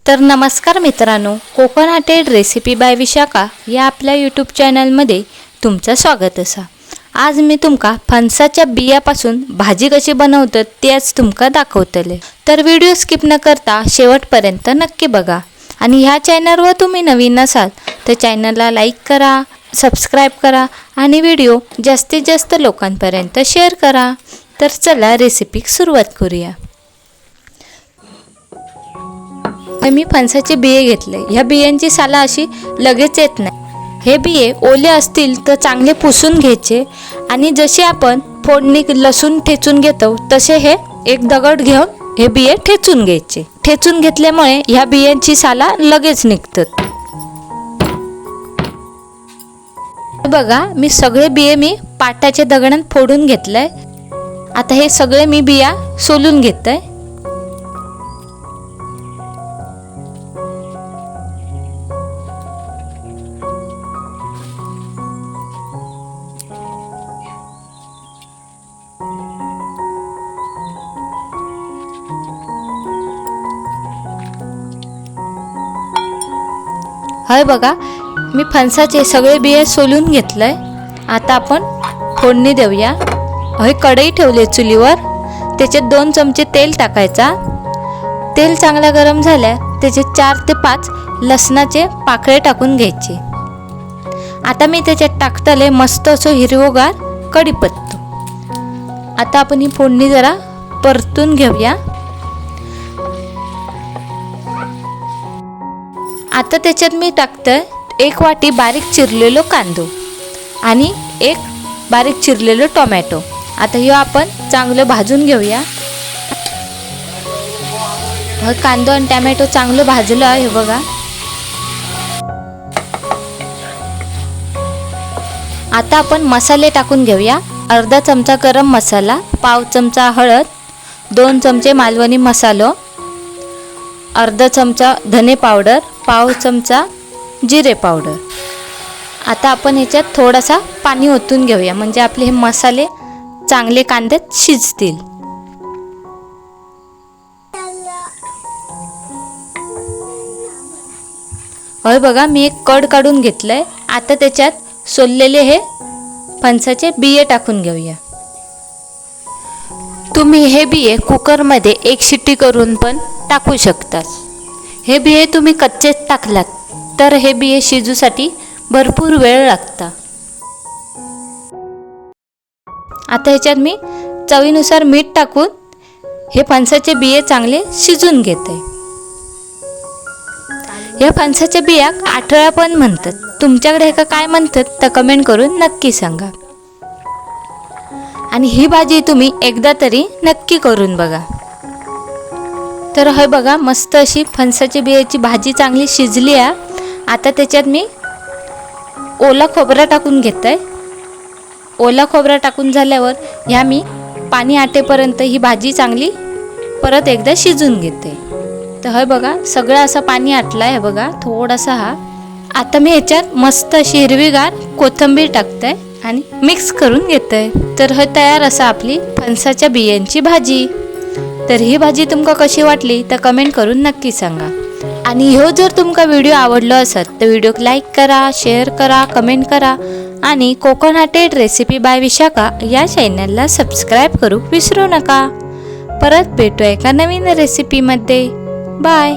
तर नमस्कार मित्रांनो, कोकणाटेड रेसिपी बाय विशाखा या आपल्या यूट्यूब चॅनलमध्ये तुमचं स्वागत असा। आज मी तुमका फणसाच्या बियापासून भाजी कशी बनवतात ते आज तुमका दाखवतले। तर व्हिडिओ स्किप न करता शेवटपर्यंत नक्की बघा। आणि ह्या चॅनलवर तुम्ही नवीन असाल तर चॅनलला लाईक करा, सबस्क्राइब करा आणि व्हिडिओ जास्तीत जास्त लोकांपर्यंत शेअर करा। तर चला रेसिपी सुरुवात करूया। मी फणसाचे बिये घेतले। ह्या बियांची साला अशी लगेच येत नाही। हे बिये ओले असतील तर चांगले पुसून घ्यायचे आणि जसे आपण फोडणी लसूण ठेचून घेतो तसे हे एक दगड घेऊन हे बिये ठेचून घ्यायचे। ठेचून घेतल्यामुळे ह्या बियांची साला लगेच निघतात। बघा, मी सगळे बिये पाटाच्या दगडात फोडून घेतलंय। आता हे सगळे मी बिया सोलून घेतोय। हाय बघा, मी फणसाचे सगळे बिये सोलून घेतलंय। आता आपण फोडणी देऊया। हे कढई ठेवले चुलीवर, त्याच्यात 2 चमचे तेल टाकायचा। तेल चांगला गरम झाल्या त्याच्यात 4 ते 5 लसणाचे पाकळे टाकून घ्यायचे। आता मी त्याच्यात टाकतले मस्त असं हिरवगार कढीपत्ता। आता आपण ही फोडणी जरा परतून घेऊया। आता त्याच्यात मी टाकतोय 1 वाटी बारीक चिरलेलो कांदो आणि 1 बारीक चिरलेलो टोमॅटो। आता हे आपण चांगलं भाजून घेऊया। कांदो आणि टोमॅटो चांगलं भाजलं आहे बघा। आता आपण मसाले टाकून घेऊया। अर्धा चमचा गरम मसाला, पाव चमचा हळद, 2 चमचे मालवणी मसालो, अर्धा चमचा धने पावडर, पाव चमचा जिरे पावडर। आता आपण ह्याच्यात थोडासा पाणी ओतून घेऊया म्हणजे आपले हे मसाले चांगले कांद्यात शिजतील। होय बघा, मी एक कढ काढून घेतलंय। आता त्याच्यात सोललेले हे फणसाचे बिये टाकून घेऊया। तुम्ही हे बिये कुकरमध्ये 1 शिट्टी करून पण टाकू शकता। हे बिये तुम्ही कच्चेच टाकलात तर हे बिये शिजूसाठी भरपूर वेळ लागता। आता ह्याच्यात मी चवीनुसार मीठ टाकून हे फणसाचे बिये चांगले शिजून घेते। या फणसाच्या बियाक आठळा पण म्हणतात। तुमच्याकडे हे काय म्हणतात तर कमेंट करून नक्की सांगा। आणि ही भाजी तुम्ही एकदा तरी नक्की करून बघा। तर हे बघा, मस्त अशी फणसाच्या बियाची भाजी चांगली शिजली आहे। आता त्याच्यात मी ओला खोबरा टाकून घेतोय। ओला खोबरा टाकून झाल्यावर ह्या मी पाणी आटेपर्यंत ही भाजी चांगली परत एकदा शिजून घेते। तर हे बघा, सगळं असं पाणी आटलंय हे बघा, थोडासा हा। आता मी ह्याच्यात मस्त अशी हिरवीगार कोथिंबीर टाकते आणि मिक्स करून घेते। तर हे तयार असा आपली फणसाच्या बियांची भाजी। तर ही भाजी तुमका कशी वाटली तर कमेंट करून नक्की सांगा। आणि ह्यो जर तुमका व्हिडिओ आवडलो असेल तर व्हिडिओक लाईक करा, शेअर करा, कमेंट करा आणि कोकणाटेड रेसिपी बाय विशाखा या चॅनलला सबस्क्राइब करू विसरू नका। परत भेटूया एका नवीन रेसिपीमध्ये। बाय।